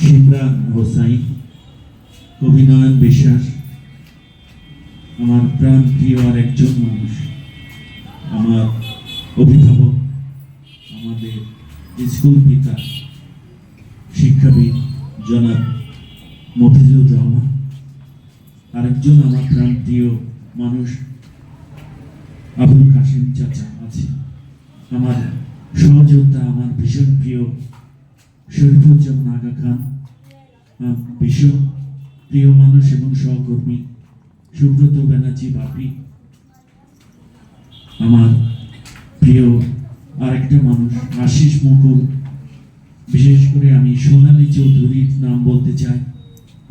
শিমরান হোসাইন, অভিনয়ন বিশ্বাস, আমার প্রাণ প্রিয় আর একজন মানুষ, আমার অভিভাবক, আমাদের স্কুল পিতা, শিক্ষাবিদ জনাব মফিজুর রহমান, আরেকজন আমার প্রাণ প্রিয় মানুষ আবুল কাসিম চাচা আছে, আমার সহযোদ্ধা, আমার ভীষণ প্রিয় শরীফুজ্জামান আগা খান, ভীষণ প্রিয় মানুষ এবং সহকর্মী সুব্রত ব্যানার্জি বাপি, আমার প্রিয় আরেকটা মানুষ আশিস মুকুল, বিশেষ করে আমি সোনালী চৌধুরীর নাম বলতে চাই,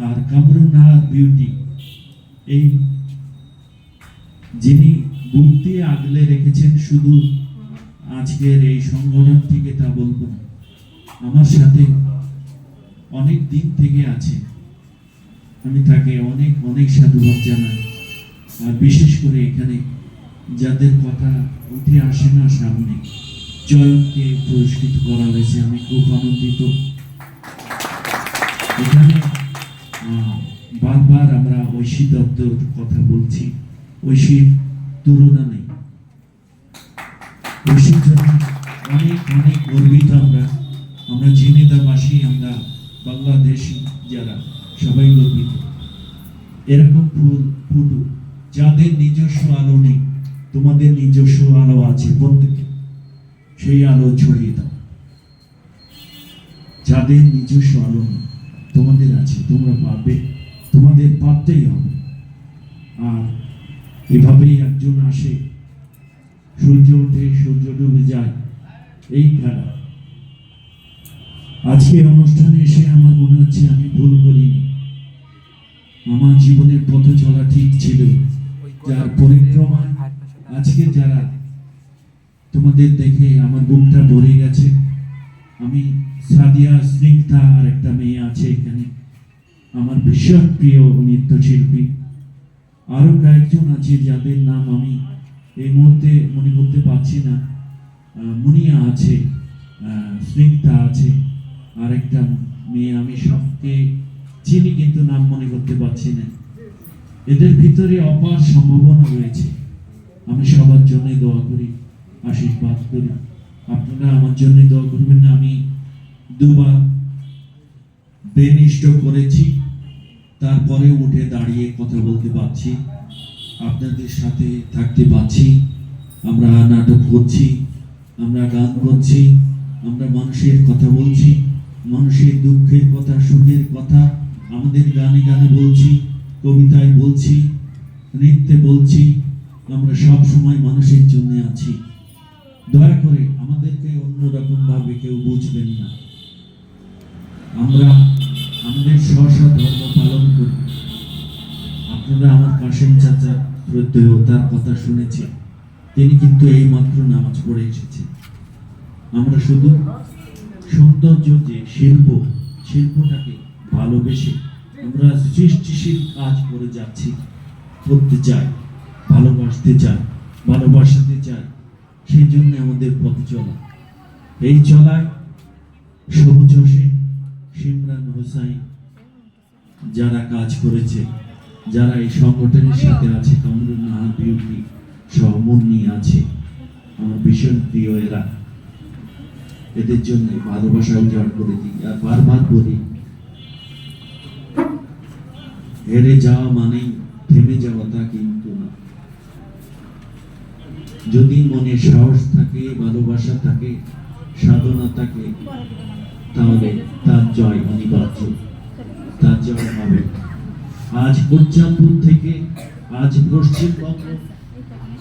আর কামরুন নাহার বিউটি, এই যিনি বুক দিয়ে আগলে রেখেছেন শুধু আজকের এই সংগঠন থেকে তা বলবো না, আমার সাথে অনেক দিন থেকে আছে, আমি তাকে অনেক অনেক সাধুবাদ জানাই। আর বিশেষ করে এখানে যাদের কথা উঠে আসে না সামনে, চয়নকে পুরস্কৃত করা হয়েছে, আমি খুব আনন্দিত। এখানে বারবার আমরা ঐশী দত্তর কথা বলছি, ঐশীর তুলনা নেই, ঐশীর জন্য অনেক অনেক গর্বিত আমরা ঝিনেদাবাসী, আমরা বাংলাদেশি যারা সবাই গর্বিত। এরকম ফুল ফুটু যাদের নিজস্ব আলো নেই, তোমাদের নিজস্ব আলো আছে, প্রত্যেকে সেই আলো ছড়িয়ে দাও। যাদের নিজস্ব আলো নেই, তোমাদের আছে, তোমরা পারবে, তোমাদের পারতেই হবে। আর এভাবেই একজন আসে, সূর্য ওঠে সূর্য ডুবে যায়, এই খেলা। আজকে অনুষ্ঠানে এসে আমার মনে হচ্ছে আমি ভুল করিনি, আমার জীবনের পথ চলা ঠিক ছিল, যার পরিক্রমায় আজকে যারা তোমাদের দেখে আমার বুকটা ভরে গেছে। আমি সাদিয়া, স্নিগ্ধা আর একটা মেয়ে আছে এখানে, আমার ভীষণ প্রিয় নৃত্যশিল্পী, আরো কয়েকজন আছে যাদের নাম আমি এই মুহূর্তে মনে করতে পারছি না। মুনিয়া আছে, স্নিগ্ধা আছে, আরেকটা মেয়ে আমি সবকে চিনি কিন্তু নাম মনে করতে পারছি না। এদের ভিতরে অপার সম্ভাবনা রয়েছে, আমি সবার জন্য দোয়া করি, আশীর্বাদ করি, আপনারা আমার জন্য দোয়া করবেন। আমি দুবার বেনিষ্ট করেছি, তারপরে উঠে দাঁড়িয়ে কথা বলতে পারছি, আপনাদের সাথে থাকতে পারছি। আমরা নাটক করছি, আমরা গান করছি, আমরা মানুষের কথা বলছি, মানুষের দুঃখের কথা, সুখের কথা আমাদের গানে গানে বলছি, কবিতায় বলছি, নৃত্যে বলছি। আমরা সব সময় মানুষের জন্য আছি। দয়া করে আমাদেরকে অন্যরকম ভাবে কেউ বুঝবেন না, আমরা আমাদের স্ব ধর্ম পালন করি। আপনারা আমার কাসেম চাচা শ্রদ্ধেয়, তার কথা শুনেছি, তিনি কিন্তু এই মাত্র নামাজ পড়ে এসেছেন। আমরা শুধু সৌন্দর্য যে শিল্পটাকে ভালোবেসে আমরা সৃষ্টিশীল কাজ করে যাচ্ছি, করতে চাই, ভালোবাসতে চাই, ভালোবাসাতে চাই, সেই জন্য আমাদের পথ চলা। এই চলায় সবুজ হোসেন, শিমরান হোসাইন যারা কাজ করেছে, যারা এই সংগঠনের সাথে আছে, কামরুন নাহার বিউটি সহ মুন্নি আছে, আমার ভীষণ প্রিয় এরা, এদের জন্য ভালোবাসা উজাড় করে দিই। আর বারবার বলি, হেরে যাওয়া মানেই থেমে যাওয়া তা কিন্তু না। যদি মনে সাহস থাকে, ভালোবাসা থাকে, সাধনা থাকে, তাহলে তার জয় অনিবার্য, তার জয় হবে। আজ কোচ্চাপুর থেকে আজ পশ্চিমবঙ্গ,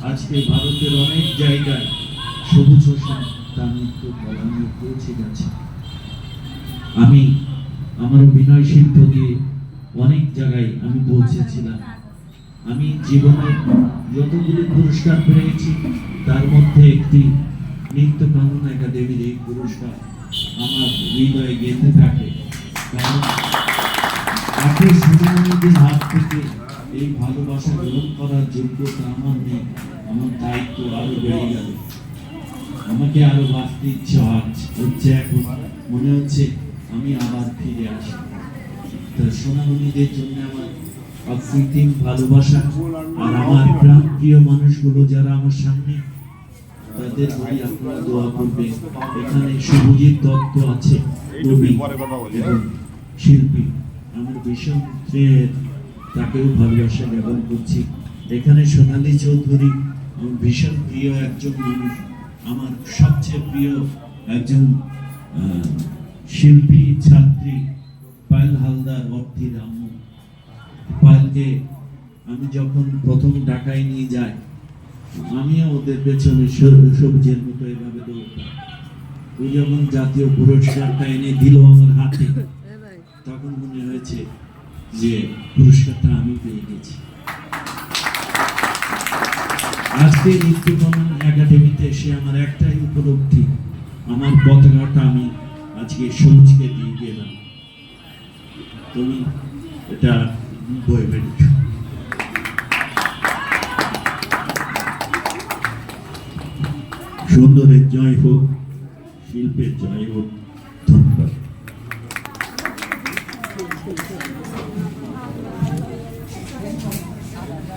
আজকে ভারতের অনেক জায়গায় সবুজ হোসেন তার নৃত্য কলা নিয়ে পৌঁছে গেছে। আমি আমার অভিনয় শিল্প দিয়ে অনেক জায়গায় আমি পৌঁছেছিলাম। আমি জীবনে যতগুলি পুরস্কার পেয়েছি তার মধ্যে একটি নৃত্য কানন একাডেমির এই পুরস্কার আমার হৃদয়ে গেঁথে থাকে, কারণ আপনি সুনামীদের হাত থেকে এই ভালোবাসা গ্রহণ করার যোগ্যতা আমার নেই। আমার দায়িত্ব আরো বেড়ে গেল, আমাকে আরো বাঁচতে ইচ্ছে হচ্ছে। এখন মনে হচ্ছে আমি আবার ফিরে আসি। তো সোনামণিদের জন্য আমার অকৃত্রিম ভালোবাসা, আর আমার প্রাণ প্রিয় মানুষগুলো যারা আমার সামনে, তাদের বলি আপনারা দোয়া করবেন। এখানে শুভজিৎ দত্ত আছে, কবি এবং শিল্পী, আমার ভীষণ প্রিয়, তাকেও ভালোবাসা জ্ঞাপন করছি। এখানে সোনালী চৌধুরী আমার ভীষণ প্রিয় একজন মানুষ, আমার সবচেয়ে প্রিয় একজন শিল্পী ছাত্রী পায়েল হালদার, অর্থীর আম্মু। পায়েলকে আমি যখন প্রথম ঢাকায় নিয়ে যাই, আমিও ওদের পেছনে সবুজের মতো এভাবে দৌড়তাম। ও যখন জাতীয় পুরস্কারটা এনে দিল আমার হাতে, তখন মনে হয়েছে যে পুরস্কারটা আমি পেয়ে গেছি। আজকে নৃত্যকরণ একাডেমিতে এসে আমার একটাই উপলব্ধি, আমার পতাকাটা আমি আজকে সবুজকে দিয়ে গেলাম, তুমি এটা বয়ে বেড়ে। সুন্দরের জয় হোক, শিল্পের জয় হোক।